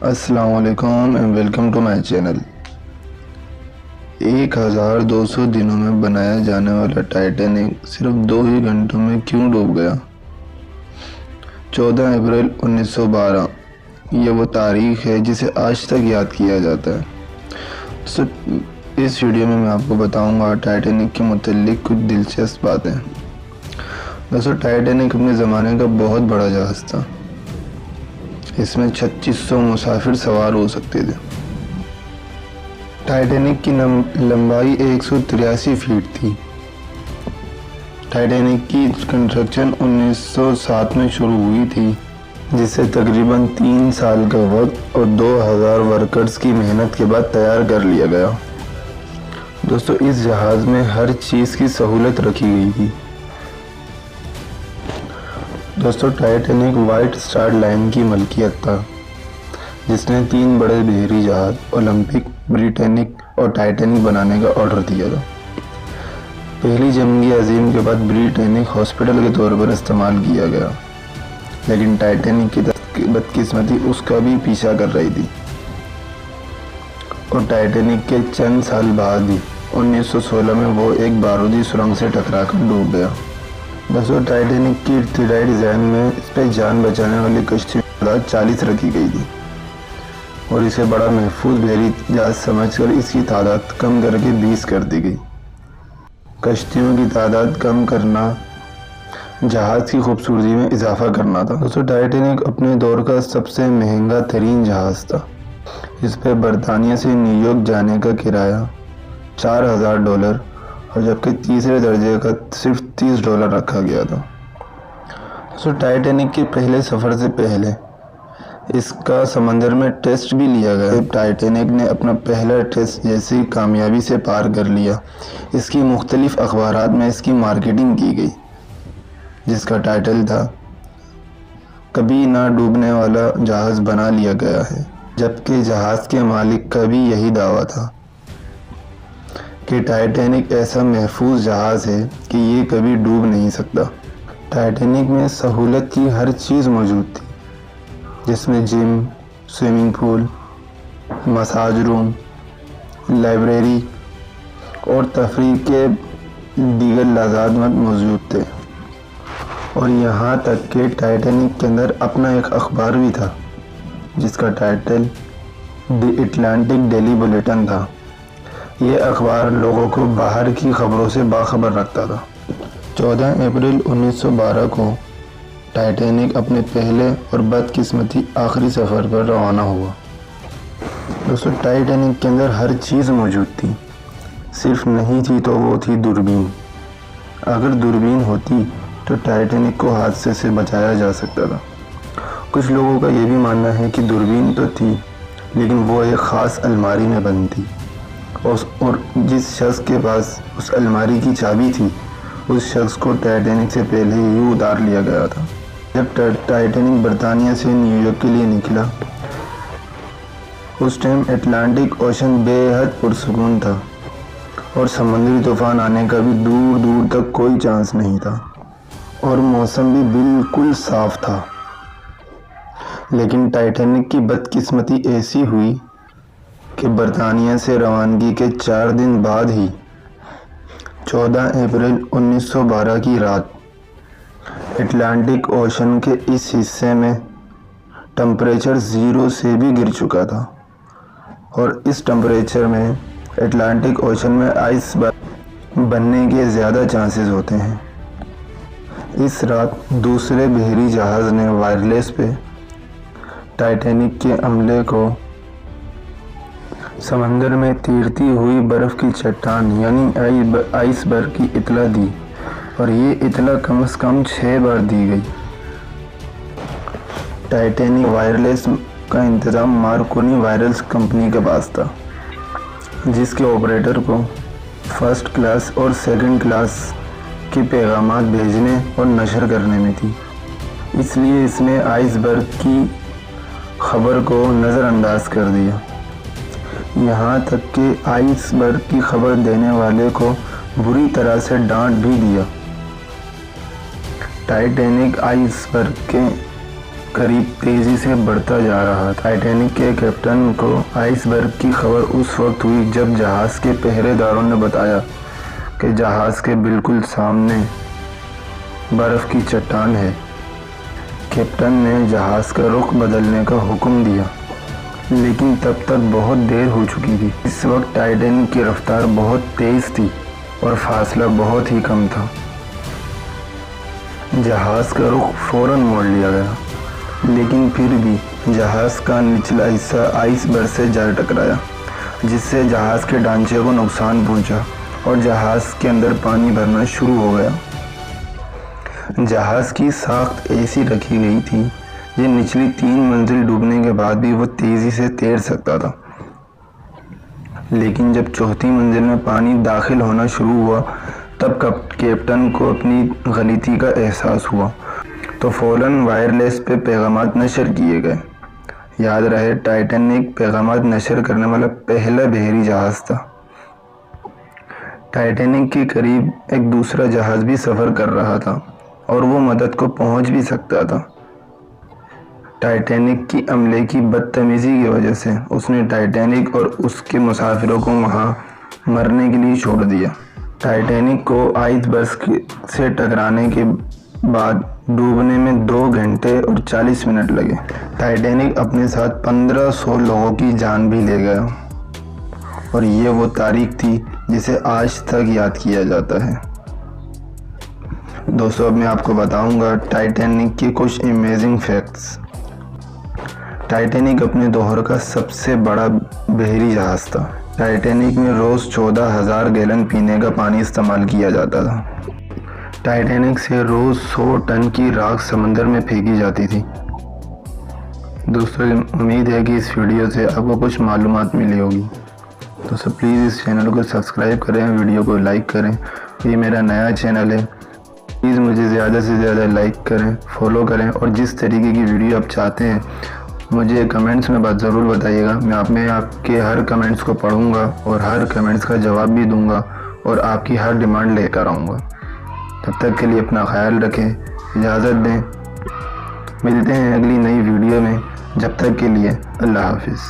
अस्सलाम वालेकुम and welcome to my channel. 1200 दिनों में बनाया जाने वाला टाइटैनिक सिर्फ 2 ही घंटों में क्यों डूब गया? 14 अप्रैल 1912 ये वो तारीख है जिसे आज तक याद किया जाता है। तो इस वीडियो में मैं आपको बताऊंगा टाइटैनिक के मुताल्लिक कुछ दिलचस्प बातें। दोस्तों, टाइटैनिक अपने ज़माने का बहुत बड़ा जहाज़ था। इसमें 3600 मुसाफिर सवार हो सकते थे। टाइटैनिक की लंबाई 183 फीट थी। टाइटैनिक की कंस्ट्रक्शन 1907 में शुरू हुई थी, जिसे तकरीबन 3 साल का वक्त और 2000 वर्कर्स की मेहनत के बाद तैयार कर लिया गया। दोस्तों, इस जहाज़ में हर चीज़ की सहूलत रखी गई थी। दोस्तों, टाइटैनिक वाइट स्टार लाइन की मलकियत था, जिसने 3 बड़े बहरी जहाज ओलंपिक, ब्रिटेनिक और टाइटैनिक बनाने का ऑर्डर दिया था। पहली जंग अजीम के बाद ब्रिटेनिक हॉस्पिटल के तौर पर इस्तेमाल किया गया, लेकिन टाइटैनिक की बदकिस्मती उसका भी पीछा कर रही थी और टाइटैनिक के चंद साल बाद ही 1916 में वो एक बारूदी सुरंग से टकराकर डूब गया। दोस्तों, टाइटैनिक की इब्तदाई डिज़ाइन में इस पर जान बचाने वाली कश्तियों की तादाद 40 रखी गई थी और इसे बड़ा महफूज बहरी जहाज समझकर इसकी तादाद कम करके 20 कर दी गई। कश्तियों की तादाद कम करना जहाज़ की खूबसूरती में इजाफा करना था। दोस्तों, टाइटैनिक अपने दौर का सबसे महंगा तरीन जहाज़ था। इस पर बरतानिया से न्यूयॉर्क जाने का किराया $4000 और जबकि तीसरे दर्जे का सिर्फ $30 रखा गया था। दोस्तों, टाइटैनिक के पहले सफ़र से पहले इसका समंदर में टेस्ट भी लिया गया। टाइटैनिक ने अपना पहला टेस्ट जैसी कामयाबी से पार कर लिया, इसकी मुख्तलिफ अखबारात में इसकी मार्केटिंग की गई, जिसका टाइटल था कभी ना डूबने वाला जहाज़ बना लिया गया है। जबकि जहाज़ के मालिक का भी यही दावा था कि टाइटैनिक ऐसा महफूज जहाज़ है कि ये कभी डूब नहीं सकता। टाइटैनिक में सहूलत की हर चीज़ मौजूद थी, जिसमें gym, swimming pool, massage room, library और तफरीह के दीगर लाज़ात मौजूद थे। और यहाँ तक कि टाइटैनिक के अंदर अपना एक अखबार भी था, जिसका title the Atlantic daily bulletin था। ये अखबार लोगों को बाहर की खबरों से बाखबर रखता था। 14 अप्रैल 1912 को टाइटैनिक अपने पहले और बदकिस्मती आखिरी सफ़र पर रवाना हुआ। दोस्तों, टाइटैनिक के अंदर हर चीज़ मौजूद थी, सिर्फ नहीं थी तो वो थी दूरबीन। अगर दूरबीन होती तो टाइटैनिक को हादसे से बचाया जा सकता था। कुछ लोगों का ये भी मानना है कि दूरबीन तो थी, लेकिन वो एक ख़ास अलमारी में बंद थी और जिस शख्स के पास उस अलमारी की चाबी थी, उस शख्स को टाइटैनिक से पहले ही उतार लिया गया था। जब टाइटैनिक बरतानिया से न्यूयॉर्क के लिए निकला, उस टाइम अटलांटिक ओशन बेहद पुरसुकून था और समुद्री तूफान आने का भी दूर दूर तक कोई चांस नहीं था और मौसम भी बिल्कुल साफ था। लेकिन टाइटैनिक की बदकिस्मती ऐसी हुई कि बरतानिया से रवानगी के 4 दिन बाद ही 14 अप्रैल 1912 की रात अटलांटिक ओशन के इस हिस्से में टेम्परेचर 0 से भी गिर चुका था और इस टेम्परेचर में अटलांटिक ओशन में आइस बनने के ज़्यादा चांसेस होते हैं। इस रात दूसरे बहरी जहाज़ ने वायरलेस पे टाइटैनिक के अमले को समंदर में तैरती हुई बर्फ़ की चट्टान यानी आइसबर्ग की इतला दी और ये इतला कम से कम 6 बार दी गई। टाइटैनिक वायरलेस का इंतज़ाम मार्कोनी वायरलेस कंपनी के पास था, जिसके ऑपरेटर को फर्स्ट क्लास और सेकंड क्लास के पैगामात भेजने और नशर करने में थी। इसलिए इसने आइसबर्ग की खबर को नज़रअंदाज कर दिया। यहाँ तक कि आइसबर्ग की खबर देने वाले को बुरी तरह से डांट भी दिया। टाइटैनिक आइसबर्ग के करीब तेजी से बढ़ता जा रहा था। टाइटैनिक के कैप्टन को आइसबर्ग की खबर उस वक्त हुई जब जहाज के पहरेदारों ने बताया कि जहाज के बिल्कुल सामने बर्फ की चट्टान है। कैप्टन ने जहाज का रुख बदलने का हुक्म दिया, लेकिन तब तक बहुत देर हो चुकी थी। इस वक्त टाइटैनिक की रफ्तार बहुत तेज थी और फासला बहुत ही कम था। जहाज का रुख फौरन मोड़ लिया गया, लेकिन फिर भी जहाज का निचला हिस्सा आइसबर्ग से जा टकराया, जिससे जहाज के ढांचे को नुकसान पहुंचा और जहाज के अंदर पानी भरना शुरू हो गया। जहाज की साख्त ऐसी रखी गई थी कि निचली 3 मंजिल डूबने के बाद भी वो तेजी से तैर सकता था, लेकिन जब चौथी मंजिल में पानी दाखिल होना शुरू हुआ तब कैप्टन को अपनी गलती का एहसास हुआ, तो फ़ौरन वायरलेस पे पैगामात नशर किए गए। याद रहे, टाइटैनिक पैगामात नशर करने वाला पहला बहरी जहाज़ था। टाइटैनिक के करीब एक दूसरा जहाज़ भी सफ़र कर रहा था और वो मदद को पहुंच भी सकता था। टाइटैनिक की अमले की बदतमीज़ी की वजह से उसने टाइटैनिक और उसके मुसाफिरों को वहां मरने के लिए छोड़ दिया। टाइटैनिक को आइसबर्ग से टकराने के बाद डूबने में 2 घंटे और 40 मिनट लगे। टाइटैनिक अपने साथ 1500 लोगों की जान भी ले गया और ये वो तारीख थी जिसे आज तक याद किया जाता है। दोस्तों, अब मैं आपको बताऊंगा टाइटैनिक के कुछ अमेजिंग फैक्ट्स। टाइटैनिक अपने दौर का सबसे बड़ा बहरी जहाज़ था। टाइटैनिक में रोज़ 14,000 गैलन पीने का पानी इस्तेमाल किया जाता था। टाइटैनिक से रोज़ 100 टन की राख समंदर में फेंकी जाती थी। दोस्तों, उम्मीद है कि इस वीडियो से आपको कुछ मालूमात मिली होगी। दोस्तों, प्लीज़ इस चैनल को सब्सक्राइब करें, वीडियो को लाइक करें। ये मेरा नया चैनल है, प्लीज़ मुझे ज़्यादा से ज़्यादा लाइक करें, फॉलो करें और जिस तरीके की वीडियो आप चाहते हैं मुझे कमेंट्स में बात ज़रूर बताइएगा। मैं आपके हर कमेंट्स को पढ़ूंगा और हर कमेंट्स का जवाब भी दूंगा और आपकी हर डिमांड लेकर आऊँगा। तब तक के लिए अपना ख्याल रखें, इजाज़त दें। मिलते हैं अगली नई वीडियो में। जब तक के लिए अल्लाह हाफिज़।